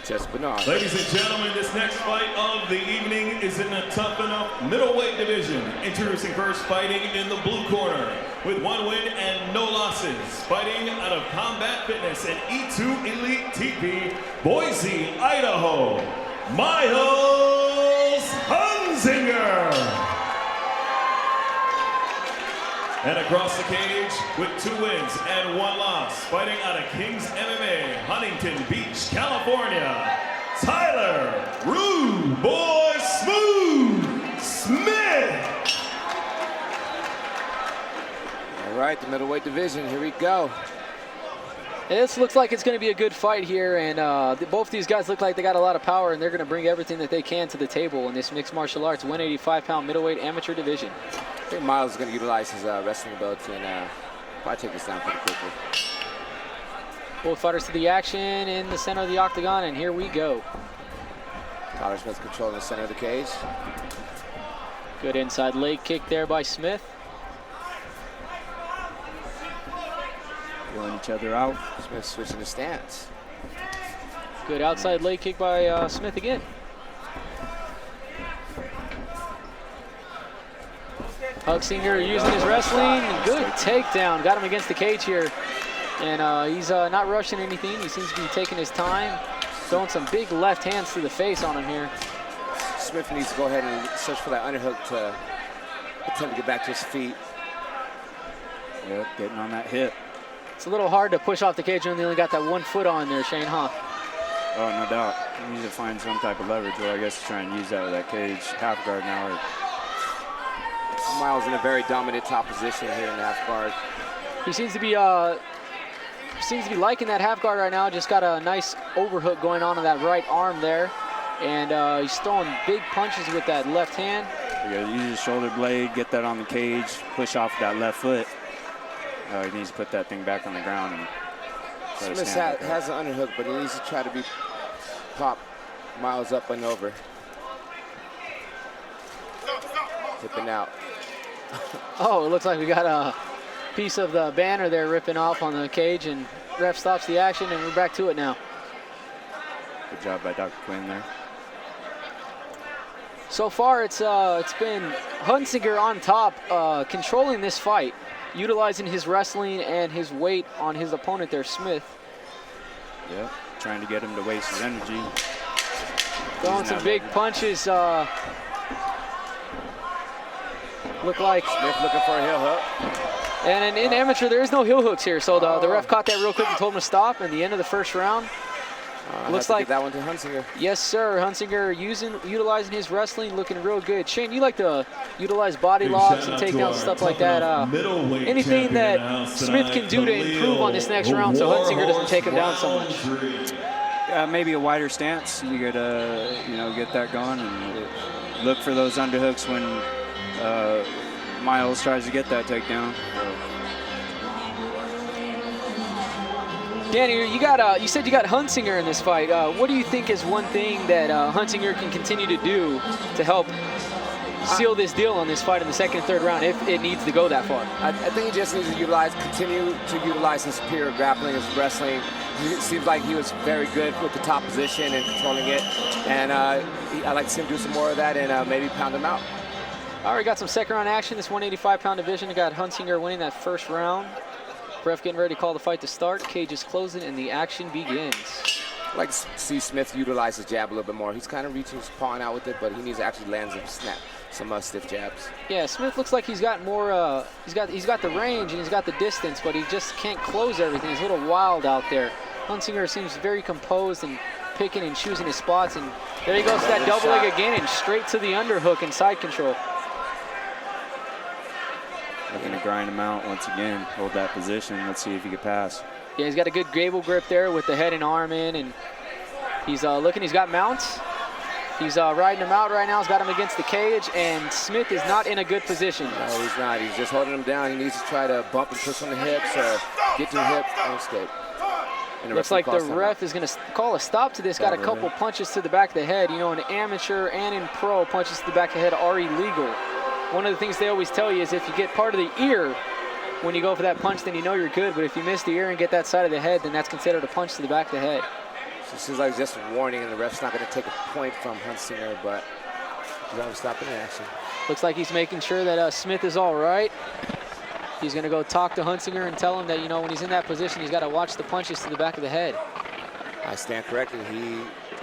Just Bernard. Ladies and gentlemen, this next fight of the evening is in the Tuff-N-Uff middleweight division. Introducing first, fighting in the blue corner with 1 win and no losses. Fighting out of Combat Fitness and E2 Elite TV, Boise, Idaho, Miles Hunsinger. And across the cage with 2 wins and 1 loss, fighting out of King's MMA, Huntington Beach, California, Tyler Rude Boy Smooth Smith. All right, the middleweight division, here we go. This looks like it's going to be a good fight here, and both these guys look like they got a lot of power, and they're going to bring everything that they can to the table in this mixed martial arts 185-pound middleweight amateur division. I think Miles is going to utilize his wrestling ability and probably take this down pretty quickly. Both fighters to the action in the center of the octagon, and here we go. Tyler Smith controlling the center of the cage. Good inside leg kick there by Smith. Feeling each other out. Smith switching the stance. Good outside leg kick by Smith again. Hunsinger using his wrestling. Good takedown. Got him against the cage here. And he's not rushing anything. He seems to be taking his time. Throwing some big left hands to the face on him here. Smith needs to go ahead and search for that underhook to attempt to get back to his feet. Yep, getting on that hip. It's a little hard to push off the cage when they only got that 1 foot on there, Shane, huh? Oh, no doubt. You need to find some type of leverage. Well, I guess try and use that with that cage half guard now. Or Miles in a very dominant top position here in the half guard. He seems to be liking that half guard right now. Just got a nice overhook going on that right arm there. And he's throwing big punches with that left hand. You gotta use his shoulder blade, get that on the cage, push off that left foot. He needs to put that thing back on the ground. And Smith has an underhook, but he needs to try to pop Miles up and over. Tipping out. Oh, it looks like we got a piece of the banner there ripping off on the cage, and ref stops the action, and we're back to it now. Good job by Dr. Quinn there. So far, it's been Hunsinger on top, controlling this fight, utilizing his wrestling and his weight on his opponent there, Smith. Yep, trying to get him to waste his energy. Throwing some big punches. Look like Smith looking for a heel hook. And in amateur, there is no heel hooks here, so the ref caught that real quick and told him to stop. And the end of the first round. Looks like that one to Hunsinger. Yes, sir. Hunsinger utilizing his wrestling, looking real good. Shane, you like to utilize body locks and takedowns, stuff like that. Anything that Smith can do to improve on this next round, so Hunsinger doesn't take him down so much. Maybe a wider stance. You gotta, get that going and look for those underhooks when Miles tries to get that takedown. Danny, you said you got Hunsinger in this fight. What do you think is one thing that Hunsinger can continue to do to help seal this deal on this fight in the second and third round if it needs to go that far? I think he just needs to continue to utilize his superior grappling, his wrestling. It seems like he was very good with the top position and controlling it. And I'd like to see him do some more of that and maybe pound him out. All right, got some second round action. This 185-pound division. We got Hunsinger winning that first round. Ref getting ready to call the fight to start. Cage is closing and the action begins. I'd like to see Smith utilize his jab a little bit more. He's kind of reaching his paw out with it, but he needs to actually land some stiff jabs. Yeah, Smith looks like he's got more. He's got the range and he's got the distance, but he just can't close everything. He's a little wild out there. Hunsinger seems very composed and picking and choosing his spots, and there he goes to that double leg again and straight to the underhook and side control. Looking to grind him out once again, hold that position. Let's see if he can pass. Yeah, he's got a good gable grip there with the head and arm in, and he's looking. He's got mounts. He's riding him out right now. He's got him against the cage, and Smith is not in a good position. No, he's not. He's just holding him down. He needs to try to bump and push on the hips or get to the hips and escape. Looks like the ref is going to call a stop to this. Got a couple punches to the back of the head. You know, in amateur and in pro, punches to the back of the head are illegal. One of the things they always tell you is if you get part of the ear when you go for that punch, then you know you're good. But if you miss the ear and get that side of the head, then that's considered a punch to the back of the head. So it seems like it's just a warning, and the ref's not going to take a point from Hunsinger, but he's going to stop in action. Looks like he's making sure that Smith is all right. He's going to go talk to Hunsinger and tell him that, you know, when he's in that position, he's got to watch the punches to the back of the head. I stand corrected.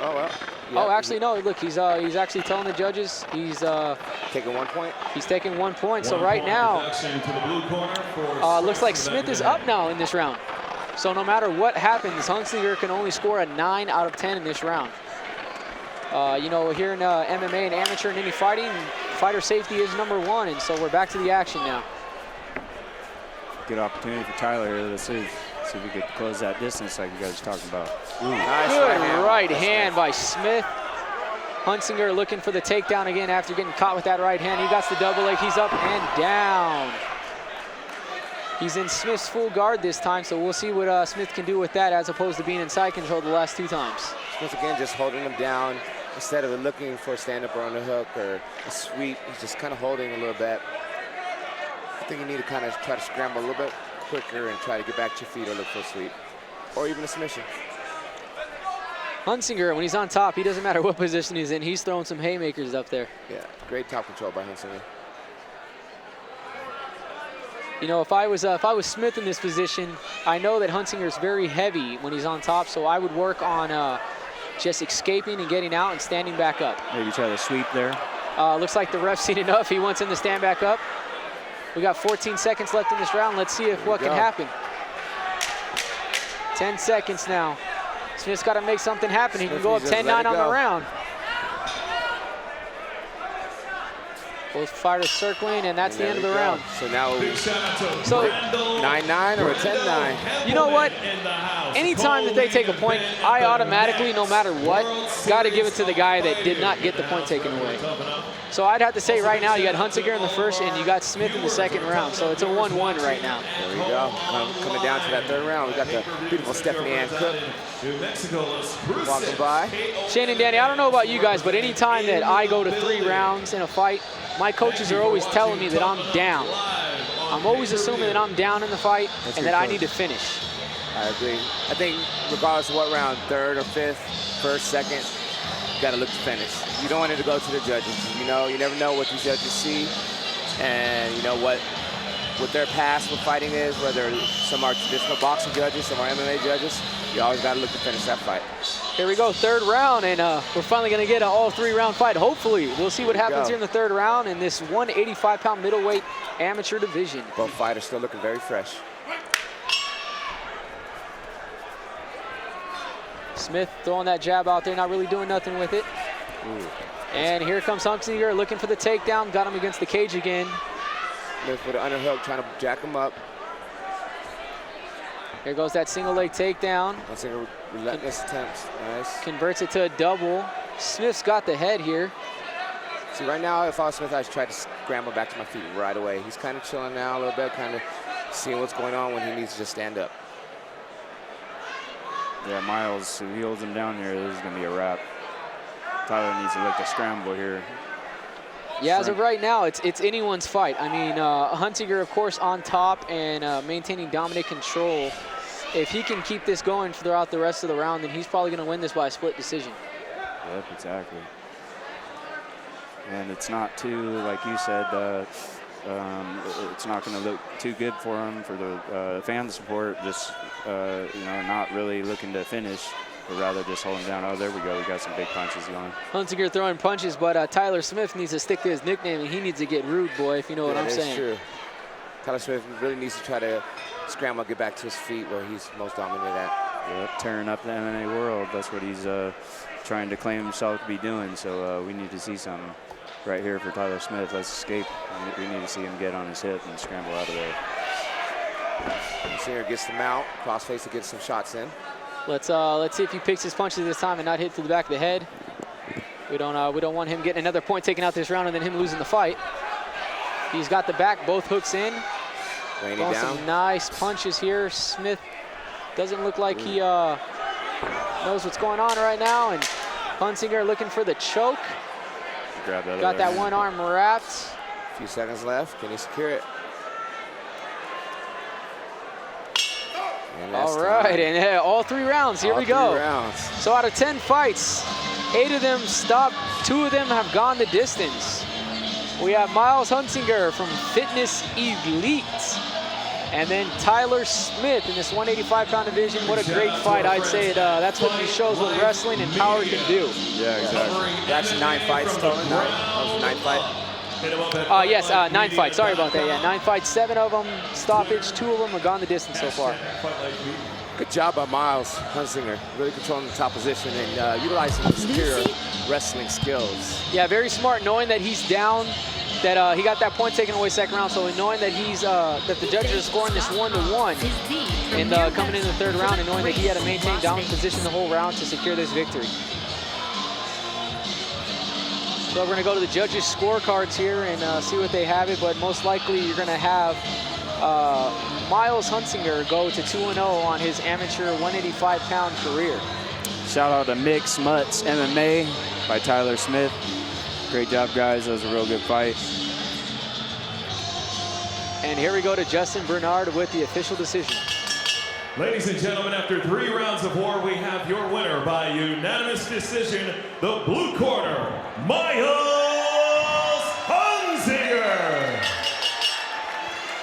Oh, well. Oh, actually, no. Look, he's actually telling the judges he's taking 1 point. He's taking 1 point. So right now, looks like Smith is up now in this round. So no matter what happens, Hunsinger can only score a 9 out of 10 in this round. You know, here in MMA and amateur and any fighting, fighter safety is #1, and so we're back to the action now. Good opportunity for Tyler here. Let's see if we could close that distance like you guys were talking about. Ooh, nice good right hand by Smith. Hunsinger looking for the takedown again after getting caught with that right hand. He got the double leg. He's up and down. He's in Smith's full guard this time, so we'll see what Smith can do with that as opposed to being in side control the last 2 times. Smith again just holding him down instead of looking for a stand-up or on the hook or a sweep. He's just kind of holding a little bit. I think you need to kind of try to scramble a little bit quicker and try to get back to your feet or look for a sweep or even a submission. Hunsinger, when he's on top, he doesn't matter what position he's in. He's throwing some haymakers up there. Yeah, great top control by Hunsinger. You know, if I was Smith in this position, I know that Hunsinger is very heavy when he's on top, so I would work on just escaping and getting out and standing back up. Maybe try to sweep there. Looks like the ref's seen enough. He wants him to stand back up. We got 14 seconds left in this round. Let's see what can happen. 10 seconds now. Smith's got to make something happen. He can go up 10-9 on the round. Both fighters circling, and that's the end of the round. So now, so 9-9 or a 10-9. You know what? Anytime that they take a point, I automatically, no matter what, got to give it to the guy that did not get the point taken away. So I'd have to say right now, you got Hunsinger in the first, and you got Smith in the second round. So it's a 1-1 right now. There we go. Coming down to that third round, we got the beautiful Stephanie Ann Cook walking by. Shane and Danny, I don't know about you guys, but anytime that I go to 3 rounds in a fight, my coaches are always telling me that I'm down. I'm always assuming that I'm down in the fight and that I need to finish. I agree. I think regardless of what round, 3rd or 5th, 1st, 2nd, you got to look to finish. You don't want it to go to the judges. You know, you never know what these judges see, and you know what their past with fighting is. Whether some are traditional boxing judges, some are MMA judges. You always got to look to finish that fight. Here we go, 3rd round, and we're finally going to get an all-3-round fight. Hopefully, we'll see what happens here in the 3rd round in this 185-pound middleweight amateur division. Both fighters still looking very fresh. Smith throwing that jab out there, not really doing nothing with it. Ooh. And here comes Hunsinger looking for the takedown. Got him against the cage again. Smith with an underhook, trying to jack him up. Here goes that single leg takedown. Hunsinger relentless attempts. Nice. Converts it to a double. Smith's got the head here. See, right now, if I was Smith, I'd try to scramble back to my feet right away. He's kind of chilling now a little bit, kind of seeing what's going on when he needs to just stand up. Yeah, Miles, if he holds him down here, this is going to be a wrap. Tyler needs to look to scramble here. Yeah, as of right now, it's anyone's fight. I mean, Hunsinger, of course, on top and maintaining dominant control. If he can keep this going throughout the rest of the round, then he's probably going to win this by a split decision. Yep, exactly. And it's not too, like you said, it's not going to look too good for him for the fan support. Just you know, not really looking to finish, but rather just holding down. Oh, there we go. We got some big punches going. Hunsinger throwing punches, but Tyler Smith needs to stick to his nickname, and he needs to get rude, boy, if you know what I'm saying. True. Tyler Smith really needs to try to scramble, get back to his feet where he's most dominant at. Yep, tearing up the MMA world. That's what he's trying to claim himself to be doing. So we need to see something right here for Tyler Smith. Let's escape. We need to see him get on his hip and scramble out of there. Hunsinger gets the mount, crossface to get some shots in. Let's see if he picks his punches this time and not hit to the back of the head. We don't want him getting another point taken out this round and then him losing the fight. He's got the back, both hooks in. Throwing some nice punches here. Smith doesn't look like he knows what's going on right now, and Hunsinger looking for the choke. Grab that got that one arm wrapped. A few seconds left. Can he secure it? And All right, and all 3 rounds. Here we go. 3 rounds. So out of 10 fights, 8 of them stopped. 2 of them have gone the distance. We have Miles Hunsinger from Fitness Elite. And then Tyler Smith in this 185-pound division. What a great fight. I'd say that's what he shows what wrestling and power can do. Yeah, exactly. That's 9 fights total. That was the 9th fight. Yes, 9 fights. Sorry about that. Yeah, 9 fights, 7 of them stoppage. 2 of them have gone the distance so far. Good job by Miles Hunsinger. Really controlling the top position and utilizing his superior wrestling skills. Yeah, very smart, knowing that he's down, that he got that point taken away second round, so knowing that he's that the judges are scoring this 1-1 and coming in the 3rd round, and knowing that he had to maintain dominant position the whole round to secure this victory. So we're going to go to the judges' scorecards here and see what they have it, but most likely you're going to have Miles Hunsinger go to 2-0 on his amateur 185-pound career. Shout out to Mix Mutts MMA by Tyler Smith. Great job, guys. That was a real good fight. And here we go to Justin Bernard with the official decision. Ladies and gentlemen, after 3 rounds of war, we have your winner by unanimous decision, the blue corner, Miles Hunsinger.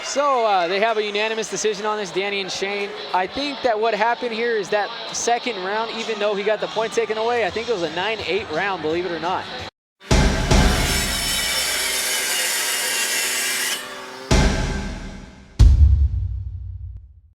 So they have a unanimous decision on this, Danny and Shane. I think that what happened here is that 2nd round, even though he got the point taken away, I think it was a 9-8 round, believe it or not.